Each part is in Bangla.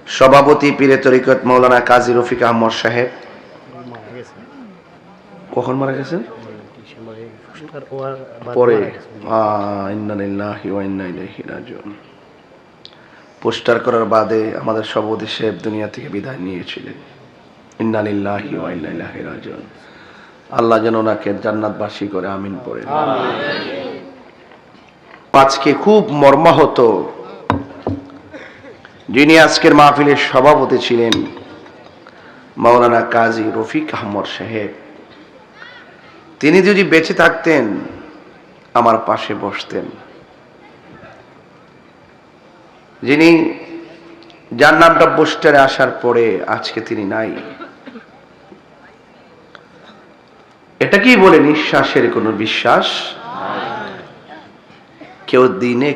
সভাপতি পীরে তরিকত মাওলানা কাজী রফিক আহমদ সাহেব কখন মারা গেছেন? পরে ইন্না লিল্লাহি ওয়া ইন্না ইলাইহি রাজিউন। পোস্টার করার বাদে আমাদের সভাপতি সাহেব দুনিয়া থেকে বিদায় নিয়েছিলেন। ইন্না লিল্লাহি ওয়া ইন্না ইলাইহি রাজিউন। আল্লাহ যেন ওনাকে জান্নাতবাসী করে আমিন পড়ে। আজকে খুব মর্মাহত যিনি আজকের মাহফিলের সভাপতি ছিলেন মাওলানা কাজী রফিক আহমদ সাহেব, তিনি যদি বেঁচে থাকতেন আমার পাশে বসতেন। যিনি যার নামটা পোস্টারে আসার পরে আজকে তিনি নাই। এটা কি বলে নিঃশ্বাসের কোনো বিশ্বাস? কেউ দিনে,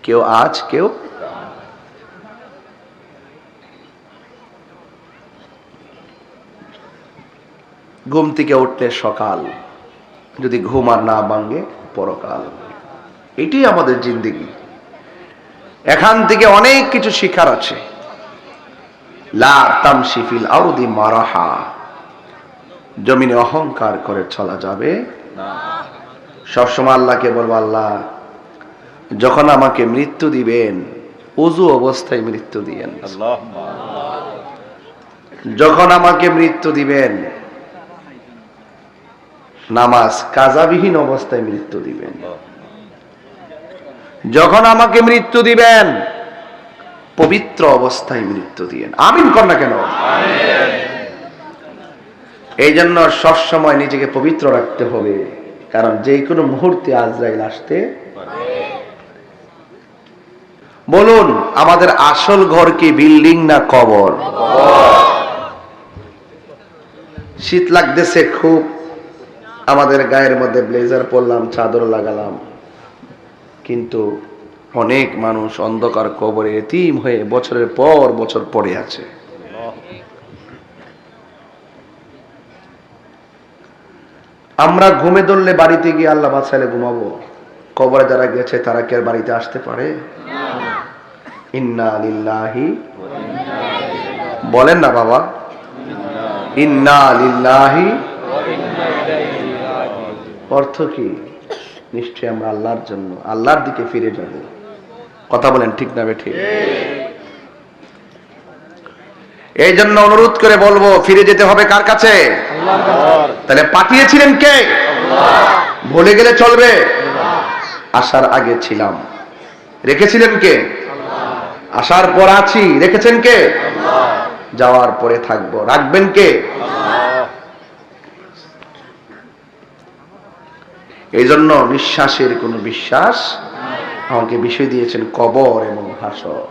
কেউ আজ, কেউ ঘুম থেকে উঠলে সকাল, যদি ঘুম আর না ভাঙে পরকাল। এটাই আমাদের জিন্দেগি। এখান থেকে অনেক কিছু শিখার আছে। লা তামশি ফিল আরদি মারাহা, জমিনে অহংকার করে চলা যাবে না। সবসময় আল্লাহকে বলবো, আল্লাহ যখন আমাকে মৃত্যু দিবেন ওযু অবস্থায় মৃত্যু দিয়েন। যখন আমাকে মৃত্যু দিবেন নামাজ কাজাবিহীন অবস্থায় মৃত্যু দিবেন। যখন আমাকে মৃত্যু দিবেন পবিত্র অবস্থায় মৃত্যু দিয়েন। আমিন কর না কেন? এই জন্য সবসময় নিজেকে পবিত্র রাখতে হবে, কারণ যে কোনো মুহূর্তে আজরাইল আসতে। বলুন, আমাদের আসল ঘর কি বিল্ডিং না কবর? শীত লাগতেছে খুব, আমাদের গায়ের মধ্যে ব্লেজার পরলাম, চাদর লাগালাম, কিন্তু অনেক মানুষ অন্ধকার কবরে এতিম হয়ে বছরের পর বছর পড়ে আছে। আমরা ঘুমে ধরলে বাড়িতে গিয়ে আল্লাহ বাঁচাইলে ঘুমাবো, কবরে যারা গেছে তারা কি আর বাড়িতে আসতে পারে? ইন্না লিল্লাহি, বলেন না বাবা, ইন্না লিল্লাহি। অর্থ কি? নিশ্চয় আমরা আল্লাহর জন্য, আল্লাহর দিকে ফিরে যাব। কথা বলেন ঠিক না বেঠিক? এই জন্য অনুরোধ করে বলবো, ফিরে যেতে হবে কার কাছে? তাহলে পাঠিয়েছিলেন কে? ভুলে গেলে চলবে? আসার আগে ছিলাম, রেখেছিলেন কে? আসার পর আছি, রেখেছেন কে? যাওয়ার পরে থাকবো, রাখবেন কে? এই জন্য নিঃশ্বাসের কোনো বিশ্বাস। আমাকে বিষয় দিয়েছেন কবর এবং হাসর।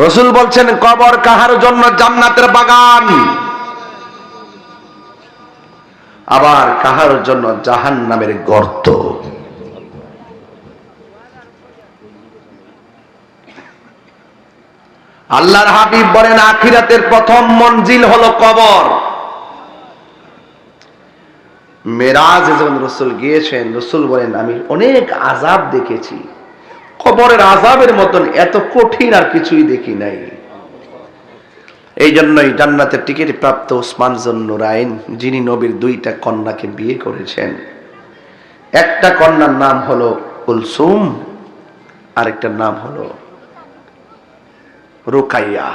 রাসূল বলছেন, কবর কাহার জন্য জান্নাতের বাগান, আবার কাহার জন্য জাহান্নামের গর্ত। আল্লাহর হাবিব বলেন, আখিরাতের প্রথম মঞ্জিল হলো কবর। মেরাজে যখন রাসূল গিয়েছেন, রাসূল বলেন, আমি অনেক আযাব দেখেছি, কবরের আযাবের মতন এত কঠিন আর কিছুই দেখি নাই। এই জন্যই জান্নাতের টিকিট প্রাপ্ত উসমান যুন্নুরাইন, যিনি নবীর দুইটা কন্যাকে বিয়ে করেছেন, একটা কন্যার নাম হলো কুলসুম, আরেকটার নাম হলো রুকাইয়া।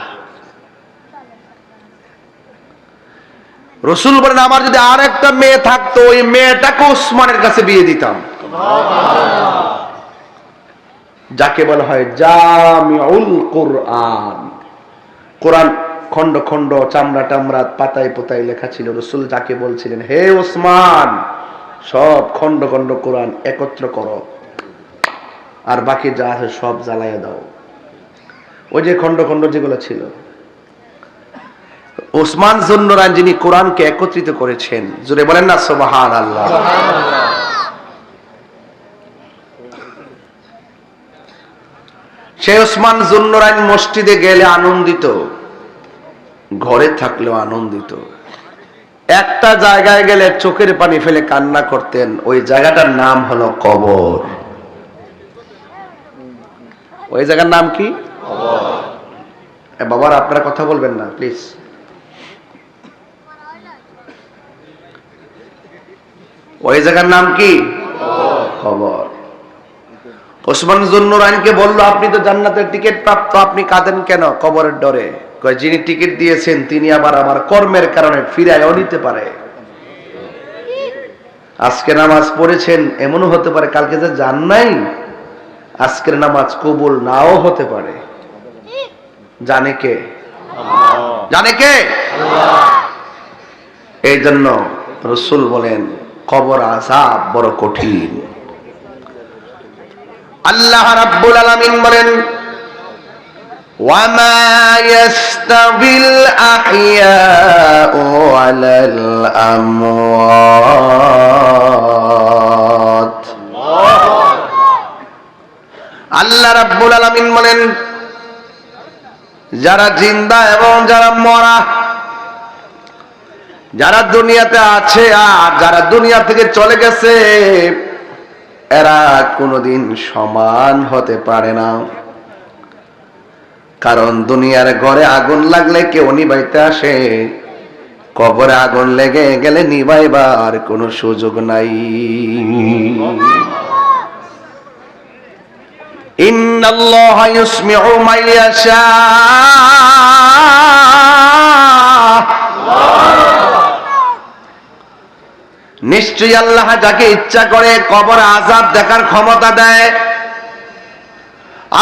রাসূল বলেন, আমার যদি আর একটা মেয়ে থাকতো, ওই মেয়েটাকে উসমানের কাছে বিয়ে দিতাম। যাকে বলা হয় জামিউল কুরআন। কোরআন খন্ড খন্ড, চামড়া টামড়া, পাতায় পোতায় লেখা ছিল। রাসূল যাকে বলছিলেন, হে ওসমান, সব খন্ড খন্ড কোরআন একত্র করো, আর বাকি যা আছে সব জ্বালাইয়া দাও। ওই যে খন্ড খন্ড যেগুলো ছিল, উসমান যুন্নুরাইন যিনি কোরআনকে একত্রিত করেছেন, জোরে বলেন না সুবহানাল্লাহ। সেই উসমান যুন্নুরাইন মসজিদে গেলে আনন্দিত, ঘরে থাকলেও আনন্দিত। একটা জায়গায় গেলে চোখের পানি ফেলে কান্না করতেন, ওই জায়গাটার নাম হলো কবর। ওই জায়গার নাম কি? বাবার আপনারা কথা বলবেন না প্লিজ। ওই জায়গার নাম কি? কবর। ওসমান জুন্নুরাইনকে বললো, আপনি তো জান্নাতের টিকিট প্রাপ্ত, আপনি কাঁদেন কেন? কবরের ডরে। কয়, যিনি টিকিট দিয়েছেন তিনি আবার আমার কর্মের কারণে ফিরায়ও নিতে পারে। আজকে নামাজ পড়েছেন, এমনও হতে পারে কালকে যে যান নাই, আজকের নামাজ কবুল নাও হতে পারে। জানে কে? জানে কে? এই জন্য রাসূল বলেন কবর আযাব বড় কঠিন। আল্লাহ রাব্বুল আলামিন বলেন, ওয়ামা ইয়াস্তাবিল আহইয়াউ ওয়ালাল আমওয়াত। আল্লাহ রাব্বুল আলামিন বলেন, যারা জিন্দা এবং যারা মরা, যারা দুনিয়াতে আছে আর যারা দুনিয়া থেকে চলে গেছে, এরা কোনোদিন সমান হতে পারে না। কারণ দুনিয়ার ঘরে আগুন লাগলে কেউ নিভাইতে আসে, কবরে আগুন লেগে গেলে নিভাইবার কোনো সুযোগ নাই। ইন্নাল্লাহা ইউসমিউ মান ইয়াশা। নিশ্চয়ই আল্লাহ যাকে ইচ্ছা করে কবর আযাব দেখার ক্ষমতা দেয়।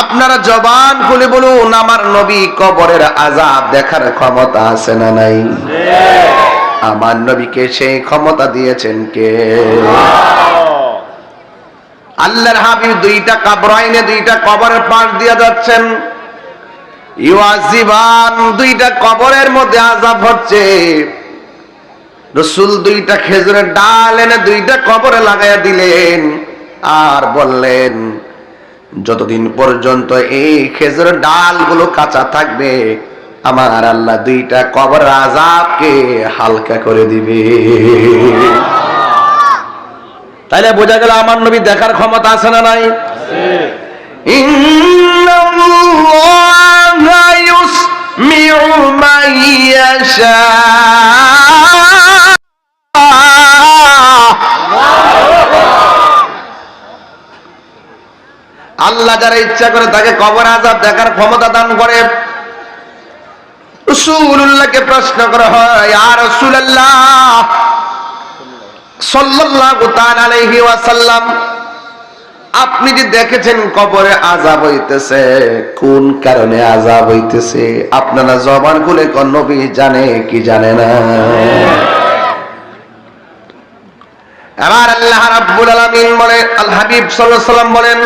আপনারা জবান খুলে বলুন, আমার নবী কবরের আযাব দেখার ক্ষমতা আছে না নাই? আমার নবীকে সেই ক্ষমতা দিয়েছেন কে? আল্লাহর হাবিব দুইটা কবরাইনে, দুইটা কবরের পাশ দিয়ে যাচ্ছেন। ইউআযিবান, দুইটা কবরের মধ্যে আযাব হচ্ছে। রাসূল দুইটা খেজুরের ডাল এনে দুইটা কবরে লাগাইয়া দিলেন আর বললেন, যতদিন পর্যন্ত এই খেজুরের ডালগুলো কাঁচা থাকবে, আমার আল্লাহ দুইটা কবরের আযাবকে হালকা করে দিবে। তাইলে বোঝা গেল আমার নবী দেখার ক্ষমতা আছে না নাই? ইন্নাল্লাহা ইউসমিউ মান ইয়াশা। আল্লাহ যারা ইচ্ছা করে তাকে কবর আযাব দেখার ক্ষমতা দান করে। রাসূলুল্লাহকে প্রশ্ন করা হয়, ইয়া রাসূলুল্লাহ সাল্লাল্লাহু তাআলা আলাইহি ওয়াসাল্লাম, আপনি যে দেখেছেন কবরে আযাব হইতেছে, কোন কারণে আযাব হইতেছে? আপনারা জবান খুলে কোন নবী জানে কি জানে না? এবার আল্লাহ রাব্বুল আলামিন বলেন, আল হাবিব সাল্লাল্লাহু আলাইহি ওয়াসাল্লাম বলেন,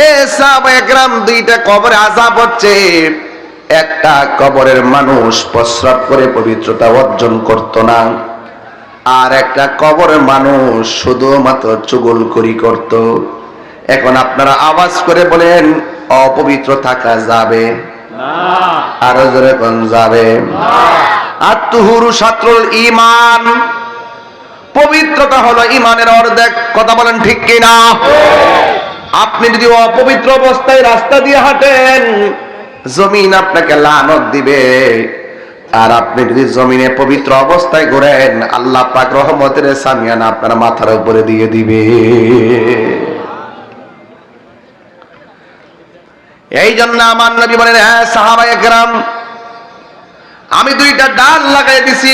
এ সাহাবায়ে কেরাম, দুইটা কবরে আযাব হচ্ছে। একটা কবরের মানুষ প্রস্রাব করে পবিত্রতা অর্জন করত না, আর একটা কবরের মানুষ শুধুমাত্র চুগলখড়ি করত। এখন আপনারা আওয়াজ করে বলেন, অপবিত্র থাকা যাবে না? আরো জোরে কোন যাবে না? আত-তুহুরু শাতরুল ঈমান, পবিত্রতা হলো ঈমানের অর্ধেক। কথা বলেন ঠিক কি না? আপনি যদি অপবিত্র অবস্থায় রাস্তা দিয়ে হাঁটেন, জমিন আপনাকে লানত দিবে। আর আপনি যদি জমিনে পবিত্র অবস্থায় ঘোরেন, আল্লাহ পাক রহমতের সামিয়ানা আপনার মাথার উপরে দিয়ে দিবে। এই জন্য আমার নবী বলেন, হ্যাঁ সাহাবায়ে কেরাম, আমি দুইটা ডাল লাগাই দিছি।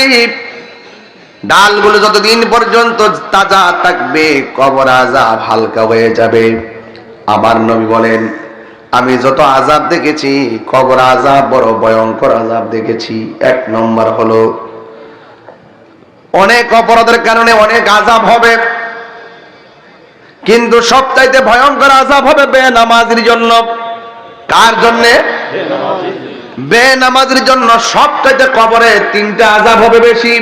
ডালগুলো যতদিন পর্যন্ত তাজা থাকবে, কবর আযাব হালকা হয়ে যাবে। আমার নবী বলেন, আমি যত আযাব দেখেছি, কবর আযাব বড় ভয়ঙ্কর আযাব দেখেছি। এক নম্বর হলো, অনেক অপরাধের কারণে অনেক আযাব হবে, কিন্তু সবচাইতে ভয়ঙ্কর আযাব হবে বেনামাজির জন্য। কার জন্য? বেনামাজির জন্য সবচাইতে কবরে তিনটা আযাব হবে বেশি।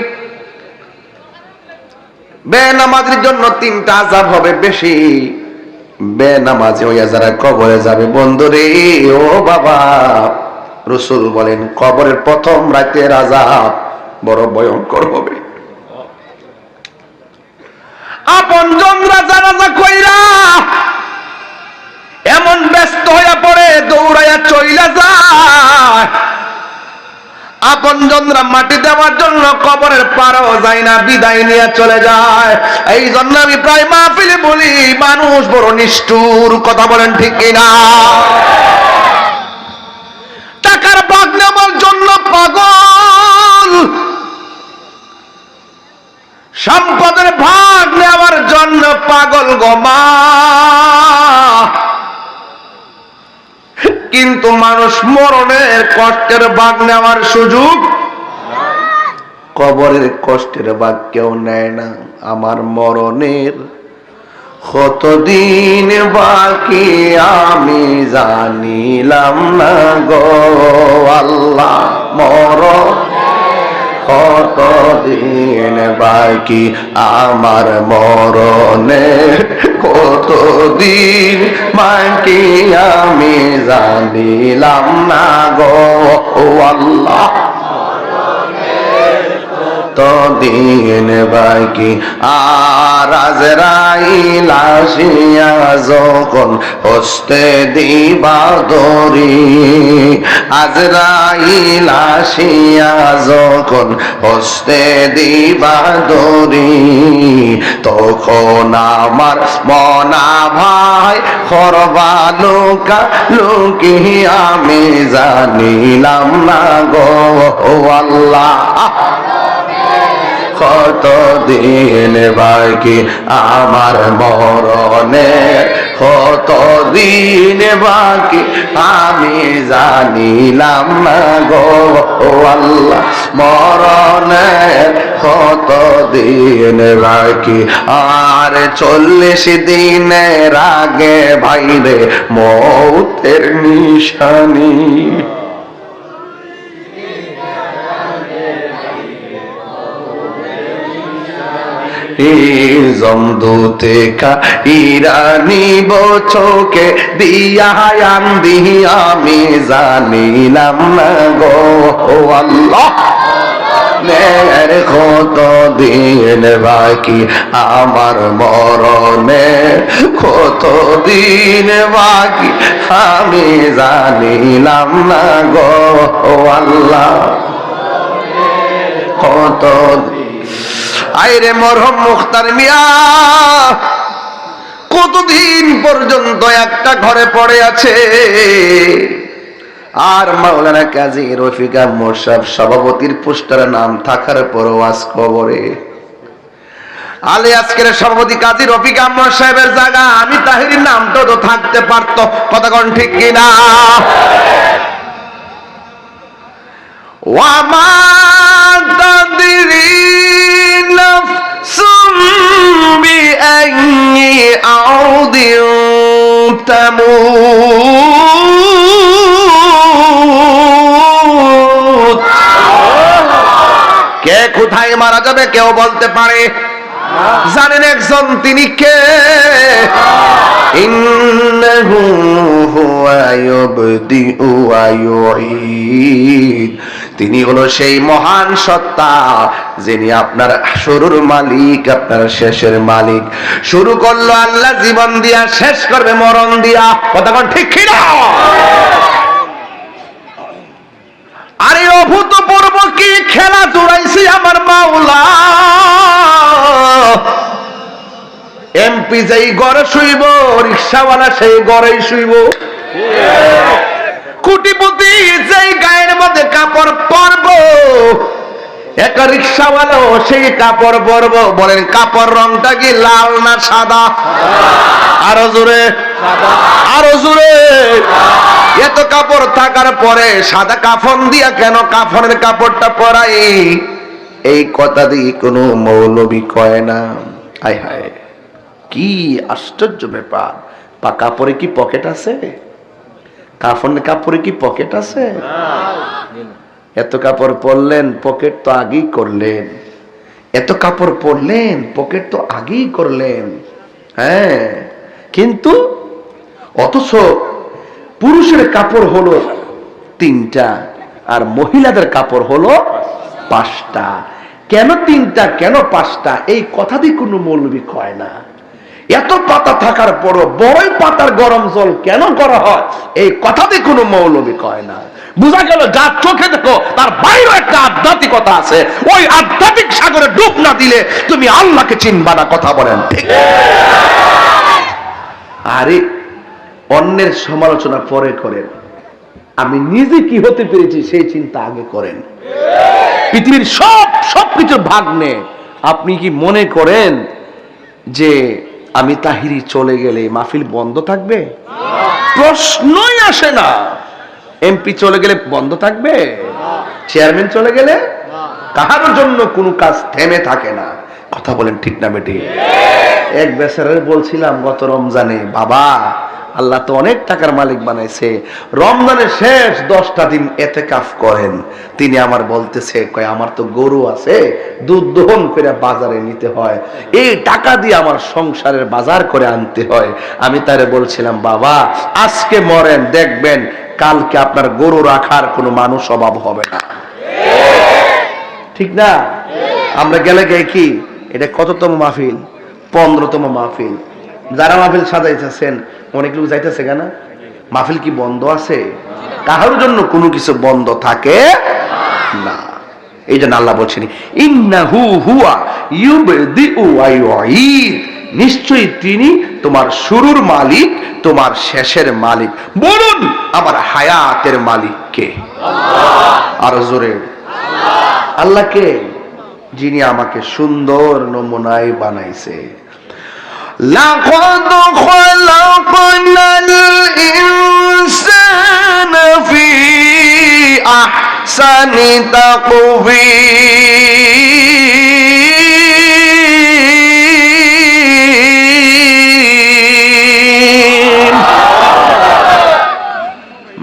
বেনামাজির জন্য তিনটা আযাব হবে বেশি। বেনামাজি হইয়া যারা কবরে যাবে, বন্ধুরে ও বাবা, রাসূল বলেন কবরের প্রথম রাতের আযাব বড় ভয়ঙ্কর হবে। আপনজনরা জানাজা কইরা এমন ব্যস্ত হইয়া পড়ে, দৌড়াইয়া চইলা যায়, আপনজনরা মাটি দেওয়ার জন্য কবরের পারও যায় না, বিদায় নিয়ে চলে যায়। এই জন্য আমি প্রায় মাহফিলে বলি, মানুষ বড় নিষ্ঠুর। কথা বলেন ঠিক কিনা? টাকার ভাগ নেওয়ার জন্য পাগল, সম্পদের ভাগ নেওয়ার জন্য পাগল গো মা। কিন্তু মানুষ মরণের কষ্টের ভাগ নেওয়ার সুযোগ, কবরের কষ্টের ভাগ কেউ নেয় না। আমার মরণের কতদিন বাকি আমি জানিলাম না গো আল্লাহ, মরণ কতদিন বাকি আমার মরণের কতদিন বাকি আমি জানিলাম না গো আল্লাহ, কতদিন বাকি। আর আজরাইল আসিয়া যখন হস্তে দিবা দরি, আজরাইল আসিয়া যখন হস্তে দিবা দরি, তখন আমার মনা ভাই করবা লুকা লুকি আমি জানিলাম না গো আল্লাহ, কতদিন বাকি আমার মরণে, কতদিন বাকি আমি জানিলাম না গো আল্লাহ, মরণে কতদিন বাকি। আর 40 দিনের আগে ভাইরে মৌতের নিশানি, জমদূতে কাইরানি বচকে দিয়া আন্দি আমি জানিলাম না গো আল্লাহ, কতদিন বাকি আমার মরণে, কতদিন বাকি আমি জানিলাম না গো আল্লাহ, কতদিন। আইরে মরহম মুখতার মিয়া কতদিন পর্যন্ত একটা ঘরে পড়ে আছে। আর মাওলানা কাজী রফিক আহমদ সাহেব সভাপতির পোস্টারে নাম থাকার পরও আজ কবরে। আলে আজকের সভাপতি কাজী রফিক আহমদ সাহেবের জায়গা আমি তাহিরির নামটা তো থাকতে পারতো। কথা কোন ঠিক কিনা? ওয়ামা তাদরি নাফসুম বিআইয়ি আরদিন তামুত। কে কোথায় মারা যাবে কেউ বলতে পারে? জানেন একজন, তিনি কে? ইন্নাহু হুয়া ইউবদিউ ওয়া ইউঈদ। তিনি হলো সেই মহান সত্তা যিনি আপনার শুরুর মালিক, আপনার শেষের মালিক। শুরু করলো আল্লাহ জীবন দিয়া, শেষ করবে মরণ দিয়া। কথা কোন ঠিক কিনা? আরে অভূতপূর্ব কি খেলা জুড়াইছি আমার মাওলা। এমপি যেই ঘরে শুইব, রিক্সাওয়ালা সেই ঘরেই শুইব। কোটিপতি যেই গায়ের মধ্যে কাপড় পরব, একটা রিক্সাওয়ালা সেই কাপড় পরব। বলেন কাপড় রংটা কি লাল না সাদা? আরো জোরে, আরো জোরে। এত কাপড় থাকার পরে সাদা কাফন দিয়া কেন কাফনের কাপড়টা পরাই? এই কথা দিয়ে কোনো মৌলবি কয় না। হায় হায়, কি আশ্চর্য ব্যাপার! বা কাপড়ে কি পকেট আছে? কাফনের কাপড়ে কি পকেট আছে? এত কাপড় পরলেন, পকেট তো আগেই করলেন। এত কাপড় পরলেন, পকেট তো আগেই করলেন। হ্যাঁ, কিন্তু অথচ পুরুষের কাপড় হলো 3টা আর মহিলাদের কাপড় হলো 5টা। কেন 3টা, কেন 5টা? এই কথা দিয়ে কোনো মৌলবি কয় না। এত পাতা থাকার পরও বড়ই পাতার গরম জল কেন করা হয়, এই কথাতে কোনো মৌলবি কয় না। বুঝা গেল যার চোখে দেখো তার বাইরে একটা আধ্যাত্মিকতা আছে। ওই আধ্যাত্মিক সাগরে ডুব না দিলে তুমি আল্লাহকে চিনবা না। কথা বলেন ঠিক? আরে অন্যের সমালোচনা পরে করেন, আমি নিজে কি হতে পেরেছি সেই চিন্তা আগে করেন। পৃথিবীর সবকিছুর ভাগ নে। আপনি কি মনে করেন যে আমি তাহিরি চলে গেলে মাহফিল বন্ধ থাকবে? প্রশ্নই আসে না। এমপি চলে গেলে বন্ধ থাকবে? চেয়ারম্যান চলে গেলে কাহার জন্য কোনো কাজ থেমে থাকে না। কথা বলেন ঠিক না বেটি? এক বেচারার বলছিলাম গত রমজানে, বাবা আল্লাহ তো অনেক টাকার মালিক বানাইছে, রমজানের শেষ 10টা দিন এতেকাফ করেন। তিনি আমার বলতেছে, কয় আমার তো গরু আছে, দুধ দহন করে বাজারে নিতে হয়, এই টাকা দিয়ে আমার সংসারের বাজার করে আনতে হয়। আমি তারে বলছিলাম, বাবা আজকে মরেন, দেখবেন কালকে আপনার গরু রাখার কোনো মানুষ অভাব হবে না। ঠিক না? আমরা গেলে গে কি এটা কততম মাহফিল? 15তম মাহফিল। যারা মাহফিল সাজাইতেছেন অনেক লোক যাইতেছে কেন? মাহফিল কি বন্ধ আছে? কাহার জন্য কোনো কিছু বন্ধ থাকে না। এই জন্য আল্লাহ বলছেন, ইন্নাহু হুয়া ইউবদিউ ওয়া ইউঈদ, নিশ্চয়ই তিনি তোমার শুরুর মালিক, তোমার শেষের মালিক। বলুন আমার হায়াতের মালিক কে? আল্লাহ। আর জোরে আল্লাহ। আল্লাহকে, যিনি আমাকে সুন্দর নমুনায় বানাইছে। লাকাদ খালাকনাল ইনসানা ফি আহসানি তাকওয়িম।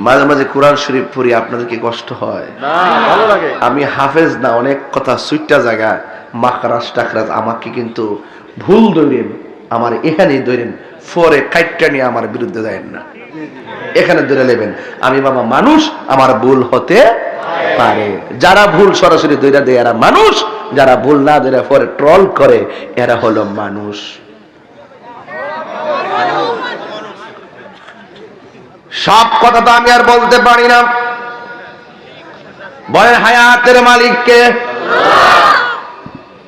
মাঝে মাঝে কোরআন শরীফ পড়ি, আপনাদের কি কষ্ট হয়? না, ভালো লাগে। আমি হাফেজ না, অনেক কথা সুইটা জায়গা মাখরাজ টাখরাজ আমাকে কিন্তু ভুল ধরেন, আমার এখানেই ধরেন, পরে কাইটটা নিয়ে আমার বিরুদ্ধে যায়েন না, এখানে ধরে নেবেন। আমি বাবা মানুষ, আমার ভুল হতে পারে। যারা ভুল সরাসরি ধরে দেয় এরা মানুষ, যারা ভুল না ধরে পরে ট্রল করে এরা হলো মানুষ। সব কথা তো আমি আর বলতে পারি না। বলেন হায়াতের মালিককে?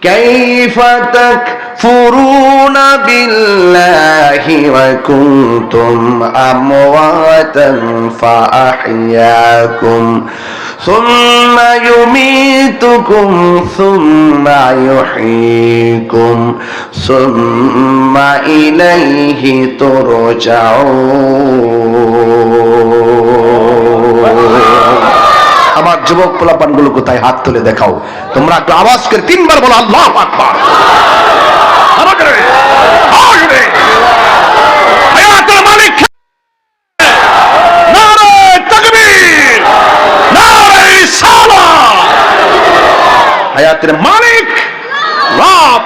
কাইফা তাকফুরুনা বিল্লাহি ওয়া কুনতুম আমওয়াতান ফাআহইয়াকুম সুম্মা ইউমীতুকুম সুম্মা ইউহয়ীকুম সুম্মা ইলাইহি তুরজাউন। আমার যুবক পোলাপান গুলো কোথায়? হাত তুলে দেখাও। তোমরা একটু আওয়াজ করে 3 বার বলো আল্লাহু আকবার। হায়াতের মালিক নারে তাকবীর, নারে রিসালাত। হায়াতের মালিক রব,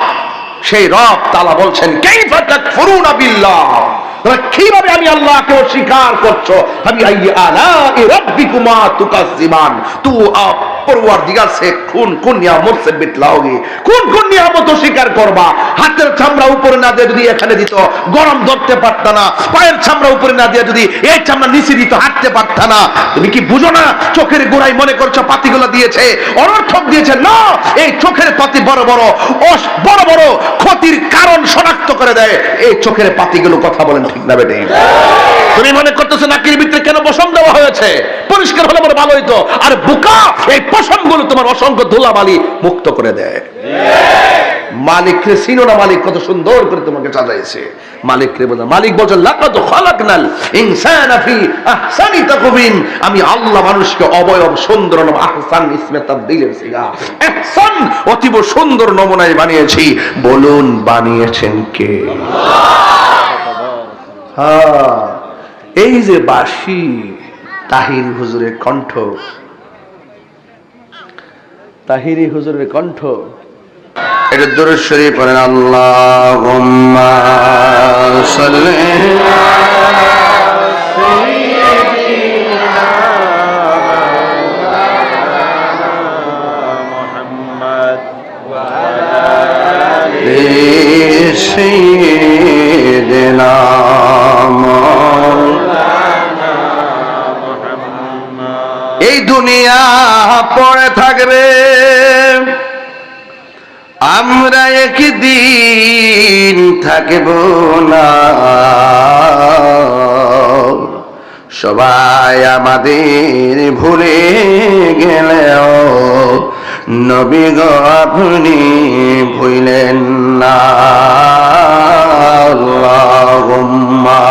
সেই রব তাআলা বলছেন কাইফা তাকফুরুনা বিল্লাহ, তোমরা কিভাবে আমি আল্লাহকে অস্বীকার করছো? আমি আলাই রাব্বিকুমা তুকাজ্জিবান। তু পরওয়ারদিগার সে কোন কোন নিয়ামত সে বিতলাওগে, কোন কোন নিয়ামত অস্বীকার করবা? হাতের চামড়া উপরে না দিয়ে যদি এখানে দিত গরম ধরতে পারত না, পায়ের চামড়া উপরে না দিয়ে যদি এই চামড়া নিচে দিত হাঁটতে পারত না। তুমি কি বুঝো না? চোখের গোড়ায় মনে করছো পাতিগুলো দিয়েছে, অনর্থক দিয়েছে না। এই চোখের পাতি বড় বড় বড় বড় ক্ষতির কারণ শনাক্ত করে দেয় এই চোখের পাতিগুলো। কথা বলেন ঠিক না বেটে? তুমি মনে করতেছো নাকির ভিতরে কেন পশম দেওয়া হয়েছে? পরিষ্কার হলে বড় ভালো হইতো। আর বোকা, এই পশমগুলো তোমার অসংখ্য ধুলাবালি মুক্ত করে দেয়। মালিক রে চিনো না? মালিক কত সুন্দর করে তোমাকে সাজাইছে। মালিক রে বোঝা। মালিক বলছে লাকাদ খালাকনাল ইনসানা ফি আহসানি তাকওয়িম। আমি আল্লাহ মানুষকে অবয়ব সুন্দর আহসান ইসমে তাবদীলের সিগা, ইহসান অতীব সুন্দর নমুনায় বানিয়েছি। বলুন বানিয়েছেন কে? হ্যাঁ, এই যে বাঁশি, তাহিরি হুজুরের কণ্ঠ, তাহিরি হুজুরের কণ্ঠ। এটা দরুদ শরীফ পড়েন, আল্লাহুম্মা সাল্লি আলা সাইয়্যিদিনা মুহাম্মদ ওয়া আলা আলি এই দুনিয়া পড়ে থাকবে, আমরা একদিন থাকব না। সবাই আমাদের ভুলে গেলেও নবী গো আপনি ভুলেন না। আল্লাহুম্মা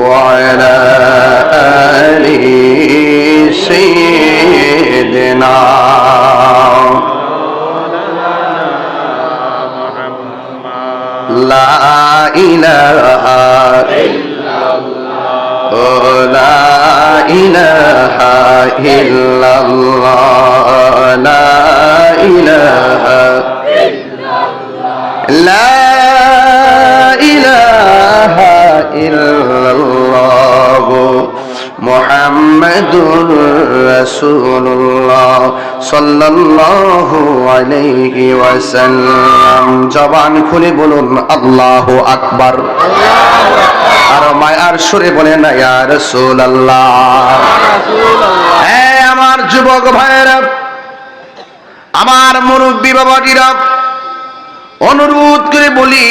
وعلى آل سيدنا لا إله إلا الله لا إله إلا الله لا إله إلا الله لا إله إلا الله মুহাম্মাদুর রাসূলুল্লাহ সাল্লাল্লাহু আলাইহি ওয়াসাল্লাম। জবান খুলে বলুন আল্লাহু আকবার। আর মায়ার সুরে বলেন ইয়া রাসূলুল্লাহ। হে আমার যুবক ভাইরা, আমার মুরব্বি বাবাজিরা, অনুরোধ করে বলি,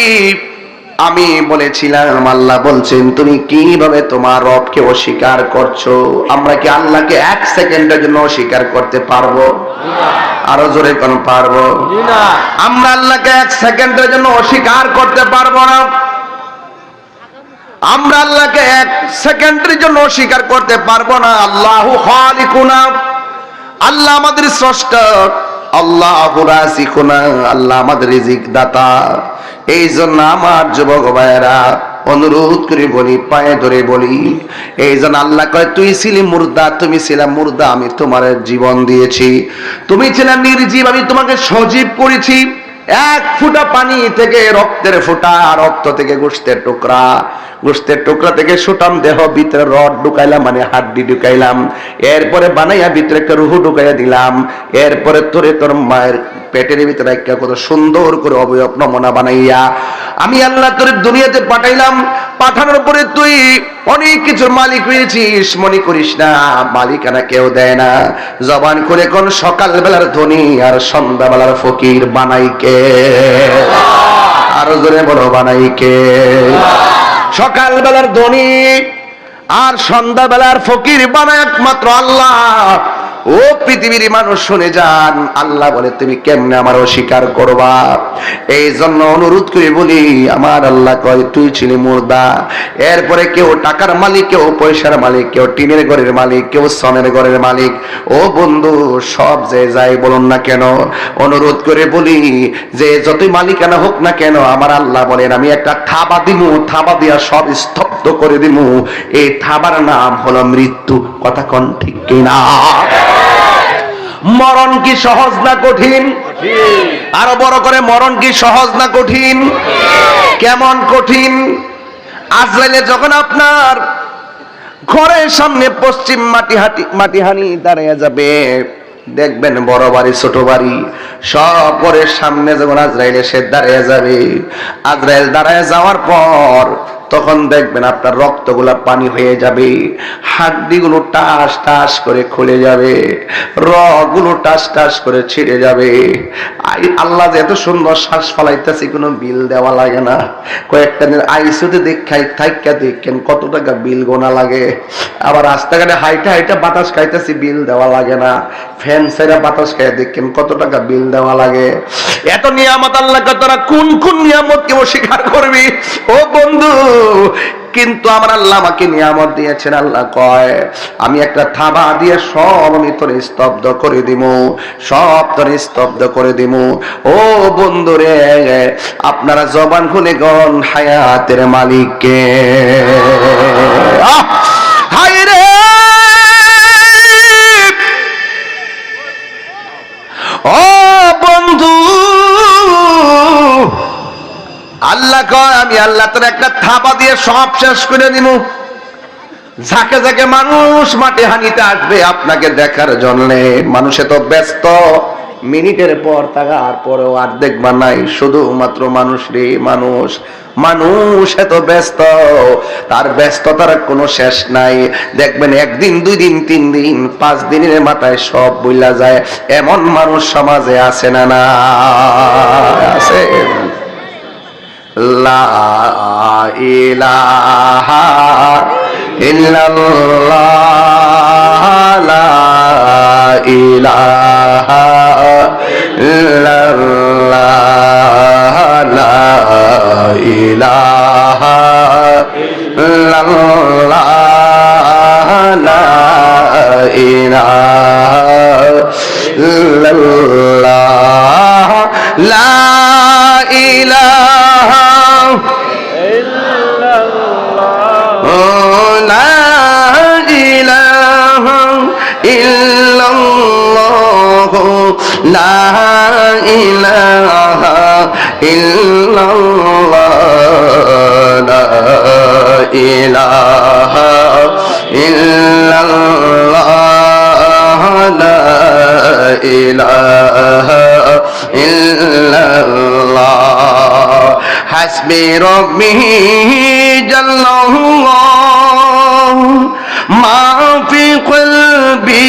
আমি বলেছিলাম আল্লাহ বলছেন তুমি কিভাবে তোমার রবকে অস্বীকার করছো? আমরা কি আল্লাহকে এক সেকেন্ডের জন্য অস্বীকার করতে পারবো? আরো জোরে কোন পারবো? আমরা আল্লাহকে এক সেকেন্ডের জন্য অস্বীকার করতে পারবো না। আমরা আল্লাহকে এক সেকেন্ডের জন্য অস্বীকার করতে পারবো না। আল্লাহু খালিকুনা, আল্লাহ আমাদের স্রষ্টা, আল্লাহু রাযিকুনা, আল্লাহ আমাদের রিজিক দাতা। এই জন্য আমার যুবক ভাইয়েরা অনুরোধ করে বলি, পায়ে ধরে বলি, এই জন্য আল্লাহ কয় তুই ছিলি মুর্দা, তুমি ছিলে মুর্দা, আমি তোমার জীবন দিয়েছি। তুমি ছিলে নির্জীব, আমি তোমাকে সজীব করেছি। এক ফোঁটা পানি থেকে রক্তের ফোঁটা, রক্ত থেকে গোশতের টুকরা, গোশতের টুকরা থেকে সুটাম দেহ, ভিতরে রড ঢুকাইলাম, মানে হাড্ডি ঢুকাইলাম, এরপরে বানাইয়া ভিতরে একটা রুহু ঢুকাইয়া দিলাম, এরপরে তোরে তোর মায়ের পেটের ভিতরে একটা কত সুন্দর করে অবয়ব নমুনা বানাইয়া আমি আল্লাহ তোর দুনিয়াতে পাঠাইলাম। পাঠানোর পরে তুই অনেক কিছুর মালিক হয়েছিস, মনে করিস না মালিকানা কেউ দেয় না। জবান করে কোন সকাল বেলার ধনী আর সন্ধ্যা বেলার ফকির বানাই কে? আরো জোরে বলো বানাই কে? সকাল বেলার ধনী আর সন্ধ্যা বেলার ফকির বানায় একমাত্র আল্লাহ। ও পৃথিবীর মানুষ শুনে যান, আল্লাহ বলে তুমি কেমনে আমার অস্বীকার করবা? এই জন্য অনুরোধ করে বলি, আমার আল্লাহ কয় তুই ছিলি মুর্দা। এরপরে কেউ টাকার মালিক, কেউ পয়সার মালিক, কেউ টিনের ঘরের মালিক, কেউ সনের ঘরের মালিক। ও বন্ধু, সব যে যাই বলুন না কেন, অনুরোধ করে বলি যে যতই মালিকানা হোক না কেন, আমার আল্লাহ বলেন আমি একটা থাবা দিমু, থাবা দিয়া সব স্তব্ধ করে দিমু। এই থাবার নাম হলো মৃত্যু। কথা কোন ঠিক কিনা? মরণ কি সহজ না কঠিন? আরো বড় করে, মরণ কি সহজ না কঠিন? কেমন কঠিন? আজরাইলে যখন আপনার ঘরের সামনে পশ্চিম মাটিহানি দাঁড়িয়ে যাবে, দেখবেন বড় বাড়ি ছোট বাড়ি সব ঘরের সামনে যখন আজরাইল এসে দাঁড়িয়ে যাবে, আজরাইল দাঁড়িয়ে যাওয়ার পর তখন দেখবেন আপনার রক্তগুলা পানি হয়ে যাবে, হাড্ডিগুলো টাস টাস করে খুলে যাবে, রগগুলো টাস টাস করে ছিঁড়ে যাবে। আল্লাহ যে এত সুন্দর শ্বাস ফালাইতেছে, কোনো বিল দেওয়া লাগে না। কয়েকটা দিন আইসিইউতে দেখেন কত টাকা বিল গোনা লাগে। আবার রাস্তাঘাটে হাইটা হাইটা বাতাস খাইতেছি, বিল দেওয়া লাগে না। ফ্যান সেরা বাতাস খাই দেখেন কত টাকা বিল দেওয়া লাগে। এত নিয়ামত আল্লাহ, তোরা কোন কোন নিয়ামতকে অস্বীকার করবি? ও বন্ধু, কিন্তু আমার আল্লাহ আমাকে নিয়ামত দিয়েছেন। আল্লাহ কয় আমি একটা থাবা দিয়ে সব আমি তোরে স্তব্ধ করে দিমু, সব তোরে স্তব্ধ করে দিমু। ও বন্ধুরে, আপনারা জবান খুলে গন হায়াতের মালিককে। হায় রে ও বন্ধু, আল্লাহ কয় আমি আল্লাহ তোর একটা থাবা দিয়ে সব শেষ করে দিব। ঝাঁকে ঝাঁকে মানুষ মাটি হানিতে আসবে আপনাকে দেখার জন্য। মানুষে তো ব্যস্ত, মিনিটের পর তাকার পরেও আর দেখবা নাই শুধুমাত্র মানুষ রে মানুষ। মানুষ এত ব্যস্ত, তার ব্যস্ততার কোনো শেষ নাই। দেখবেন একদিন, 2 দিন, 3 দিন, 5 দিনের মাথায় সব ভুলা যায়। এমন মানুষ সমাজে আছে না? না আছে? লা ইলাহা ইল্লাল্লাহ, লা ইলাহা ইল্লাল্লাহ, লা ইলাহা ইল্লাল্লাহ, লা ইলাহা ইল্লাল্লাহ, লা ইলাহা লা ইলাহা ইল্লাল্লাহ, লা ইলাহা ইল্লাল্লাহ, লা ইলাহা ইল্লাল্লাহ। হাসবি রব্বি জাল্লাল্লাহ মা ফি কলবি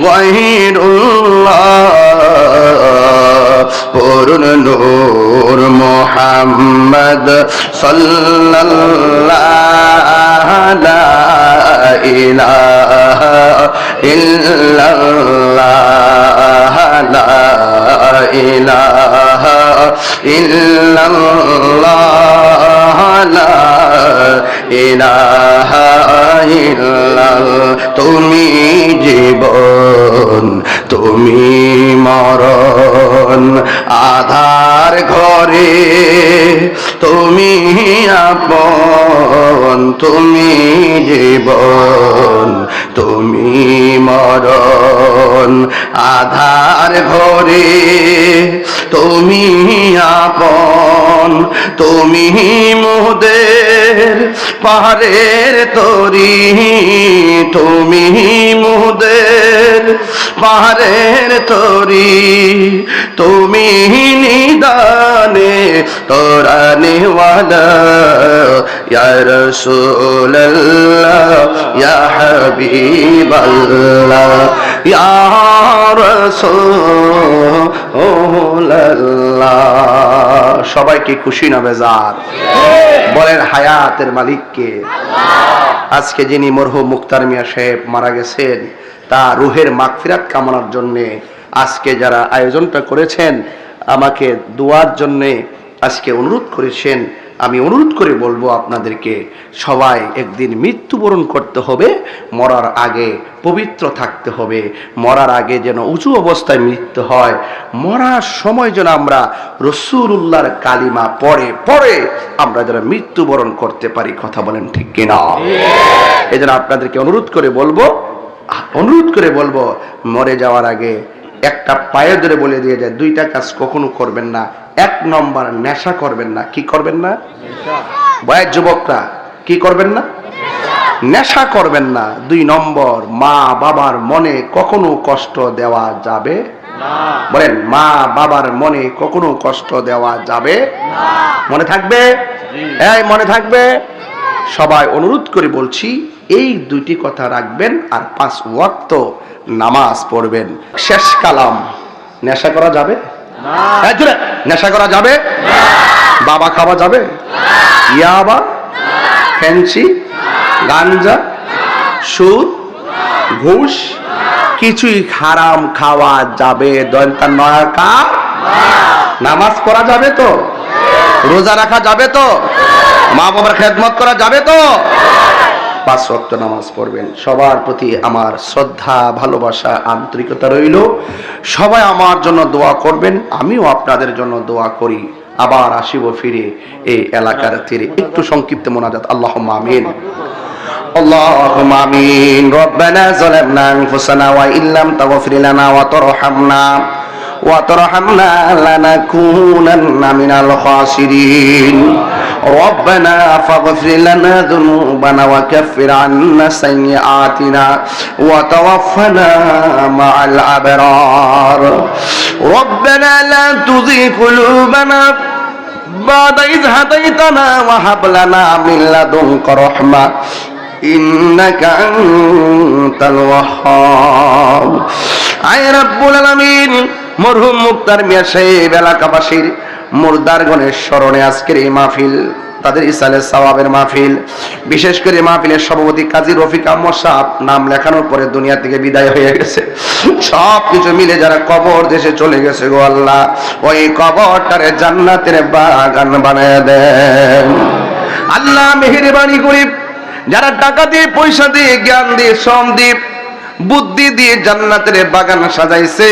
গায়রুল্লাহ, পুরুন নূর মুহাম্মদ সাল্লাল্লাহ, লা ইলাহা ইল্লাল্লাহ, লা ইলাহা ইল্লাল্লাহ, লা ইলাহা ইল্লাল্লাহ। তুমি জীবন, তুমি মরণ, আধার ঘরে তুমি আপন। তুমি জীবন, তুমি মরণ, আধার ঘরে তুমি আপন। তুমি মোদের পাহাড়ের তরি, তুমি মোদের পাহাড়ের তরি, তুমি নিদানে তোরানেওয়ালা, ইয়া রাসূলুল্লাহ, ইয়া হাবিবাল্লাহ, ইয়া রাসূলুল্লাহ। সবাই কি খুশি না বেজার? বলেন হায়াতের মালিককে। আজকে যিনি মরহুম মুক্তার মিয়া সাহেব মারা গেছেন, তার রুহের মাগফিরাত কামনার জন্য আজকে যারা আয়োজনটা করেছেন, আমাকে দোয়ার জন্য আজকে অনুরোধ করেছেন। আমি অনুরোধ করে বলবো আপনাদেরকে, সবাই একদিন মৃত্যুবরণ করতে হবে, মরার আগে পবিত্র থাকতে হবে। মরার আগে যেন উঁচু অবস্থায় মৃত্যু হয়, মরার সময় যেন আমরা রাসূলুল্লাহর কালিমা পড়ে পড়ে আমরা যেন মৃত্যুবরণ করতে পারি। কথা বলেন ঠিক কিনা? এই জন্য আপনাদেরকে অনুরোধ করে বলবো মরে যাওয়ার আগে একটা পায়ে ধরে বলে দিয়ে যায়, 2টা কাজ কখনো করবেন না। 1 নম্বর, নেশা করবেন না। কি করবেন না? বয়স যুবকরা, কি করবেন না? নেশা করবেন না। 2 নম্বর, মা বাবার মনে কখনো কষ্ট দেওয়া যাবে না। বলেন, মা বাবার মনে কখনো কষ্ট দেওয়া যাবে না। মনে থাকবে? এই মনে থাকবে? সবাই অনুরোধ করে বলছি, এই 2টি কথা রাখবেন আর 5 ওয়াক্ত নামাজ পড়বেন। শেষ কালাম, নেশা করা যাবে না। নেশা করা যাবে না। বাবা খাওয়া যাবে না। ইয়াবা, ফ্যান্সি, গাঞ্জা, সুদ, ঘুষ, কিছুই হারাম খাওয়া যাবে দয়ন্তার নয়াকা। নামাজ পড়া যাবে তো? রোজা রাখা যাবে তো? মা বাবার খেদমত করা যাবে তো? 5 ওয়াক্ত নামাজ পড়বেন। সবার প্রতি আমার শ্রদ্ধা, ভালোবাসা, আন্তরিকতা রইল। সবাই আমার জন্য দোয়া করবেন, আমিও আপনাদের জন্য দোয়া করি। আবার আসিব ফিরে এই এলাকার তীরে। একটু সংক্ষিপ্ত মোনাজাত। আল্লাহুম্মা আমিন। আল্লাহুম্মা আমিন। রব্বানা যালামনা আনফুসানা ওয়া ইল্লাম তাগফির লানা ওয়া তারহামনা ওয়া তারহামনা লানাকুনান্না মিনাল খাসিরিন ربنا فاغفر لنا ذنوبنا وكفر عنا سيئاتنا وتوفنا مع الأبرار ربنا لا تزغ قلوبنا بعد إذ هديتنا وهب لنا من لدنك رحمة إنك أنت الوهاب আয় রব্বুল আলামিন মরহুম মুক্তার মিয়া সাহেব এলাকাবাসীর মুর্দারগণের স্মরণে আজকের এই মাহফিল তাদের ইসালে সওয়াবের মাহফিল, বিশেষ করে মাহফিলের সভাপতি কাজী রফিক আহমদ সাহেব নাম লেখানোর পরে দুনিয়া থেকে বিদায় হয়ে গেছে। সব কিছু মিলে যারা কবর দেশে চলে গেছে গো আল্লাহ, ওই কবরটারে জান্নাতের বাগান বানায় দেন আল্লাহ। মেহেরবানি করে যারা টাকা দিয়ে, পয়সা দিয়ে, জ্ঞান দিয়ে, শ্রম দিয়ে, বুদ্ধি দিয়ে জান্নাতের বাগান সাজাইছে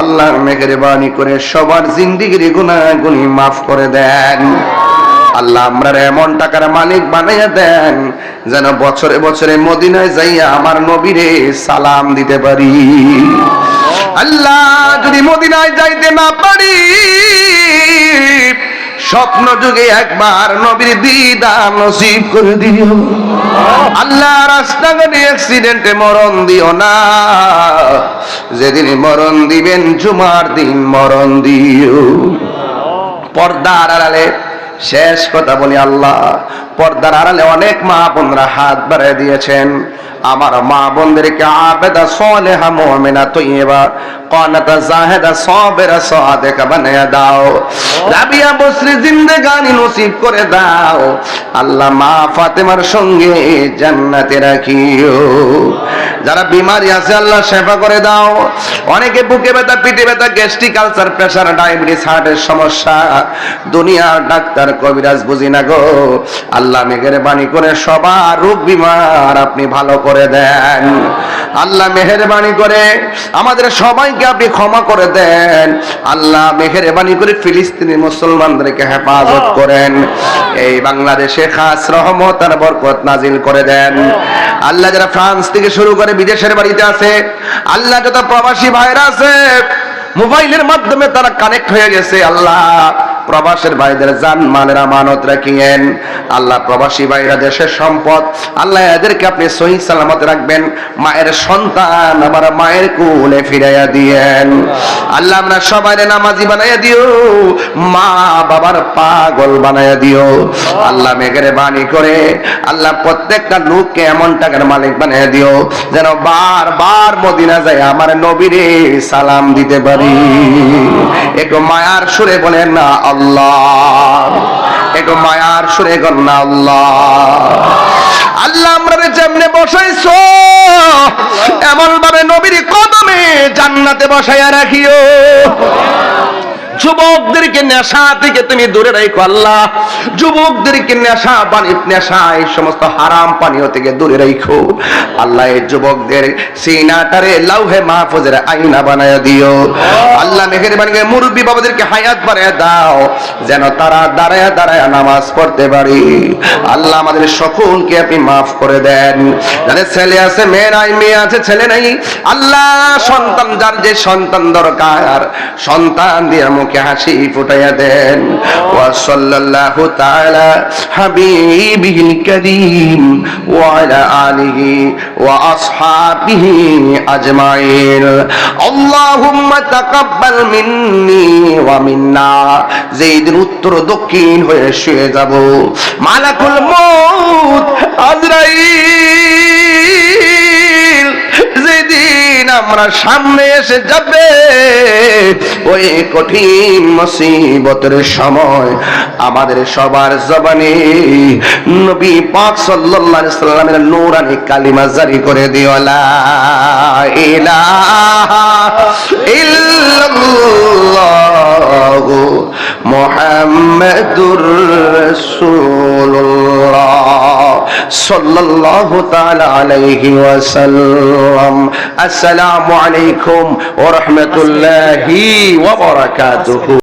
আল্লাহ মেহেরবানি করে সবার জিন্দেগির গুনাহগুনি মাফ করে দেন আল্লাহ। আমরা এমন টাকার মালিক বানাইয়া দেন যেন বছরে বছরে মদিনায় যাইয়া আমার নবীরে সালাম দিতে পারি। আল্লাহ যদি মদিনায় যাইতে না পারি, স্বপ্ন যুগে একবার নবীর দিদার নসিব করে দিও আল্লাহ। রাস্তাঘাটে অ্যাক্সিডেন্টে মরণ দিও না, যেদিন মরণ দিবেন জুমার দিন মরণ দিও। পর্দার আড়ালে শেষ কথা বলি আল্লাহ, পর্দার আড়ালে অনেক মা বোনরা হাত বাড়িয়ে দিয়েছেন। আমার মা বোনদেরকে আবেদা সালেহা মুমিনা তয়্যিবা কানাতা জাহিদা সাবিরা সাদিকা বানায়া দাও। রাবিয়া বসরি জিন্দেগানি নসিব করে দাও আল্লাহ। মা ফাতেমার সঙ্গে জান্নাতে রাখিও। যারা বিমারি আছে আল্লাহ শেফা করে দাও। অনেকে বুকে ব্যথা, পিঠে ব্যথা, গ্যাস্ট্রিক আলসার, প্রেসার, ডায়াবেটিস, হার্টের সমস্যা, দুনিয়ার ডাক্তার কবিরাজ বুঝি না গো আল্লাহ। মেহেরবানি করে সবার রোগ বিমার আপনি ভালো করে দেন আল্লাহ। মেহেরবানি করে আমাদের সবাইকে আপনি ক্ষমা করে দেন আল্লাহ। মেহেরবানি করে ফিলিস্তিনি মুসলমানদেরকে হেফাজত করেন। এই বাংলাদেশে খাস রহমত আর বরকত নাজিল করে দেন আল্লাহ। যারা ফ্রান্স থেকে শুরু করে বিদেশের বাড়িতে আছে আল্লাহ, যত প্রবাসী ভাইরা আছে মোবাইলের মাধ্যমে তারা কানেক্ট হয়ে গেছে আল্লাহ, প্রবাসের ভাইদের জান মালের আমানত রাখিয়েন আল্লাহ। প্রবাসী ভাইরা দেশের সম্পদ আল্লাহ, এদেরকে আপনি সহি সালামত রাখবেন। মায়ের সন্তান আমার মায়ের কোলে ফিরাইয়া দিয়েন আল্লাহ। আমরা সবাই নামাজি বানাইয়া দিও, মা বাবার পাগল বানাইয়া দিও আল্লাহ। মেহেরবানি করে আল্লাহ প্রত্যেকটা লোককে এমন টাকার মালিক বানাইয়া দিও যেন বারবার মদিনা যায় আমার নবীরে সালাম দিতে পারি। একটু মায়ার সুরে বলেন না আল্লাহ, একটু মায়ার সুরে বলেন না আল্লাহ। আল্লাহ আমরা যেমনে বসাইছো এমন ভাবে নবীর কদমে জান্নাতে বসাইয়া রাখিও। যুবকদেরকে নেশা থেকে তুমি দূরে রাখো আল্লাহ। যুবকদেরকে নেশা পানি, নেশা এই সমস্ত হারাম পানীয় থেকে দূরে রাখো আল্লাহ। এই যুবকদের সিনাটারে লাউহে মাহফুজের আয়না বানায়া দিও আল্লাহ। মেহেরবানি করে মুরব্বী বাবাদেরকে হায়াত বাড়ায়া দাও যেন তারা দাঁড়ায়া দাঁড়ায়া নামাজ পড়তে পারি আল্লাহ। আমাদের সকলকে আপনি মাফ করে দেন। যাদের ছেলে আছে মেয়ে নাই, মেয়ে আছে ছেলে নাই আল্লাহ, সন্তান যার যে সন্তান দরকার সন্তান দিয়ে মুখে হাসি ফুটাইয়া দেন। ওয়া সাল্লাল্লাহু তাআলা হাবিবিল কারীম ওয়া আলা আলিহি ওয়া আসহাবিহি আজমাইন। আল্লাহুম্মা তাকাব্বাল মিন্নি ওয়া মিন্না। যেদিন উত্তর দক্ষিণ হয়ে শুয়ে যাব মালাকুল মউত আজরাইল যেদিন আমরা সামনে এসে যাবে, ওই কঠিন মুসিবতের সময় আমাদের সবার জবানে নবী পাক সাল্লাল্লাহু আলাইহি সাল্লামের নূরানি কালিমা জারি করে দিও লা ইলাহা ইল্লাল্লাহু মুহাম্মাদুর রাসূলুল্লাহ সাল্লাল্লাহু তাআলা আলাইহি ওয়াসাল্লাম। আসসালামু আলাইকুম ওয়া রাহমাতুল্লাহি ওয়া বারাকাতুহু।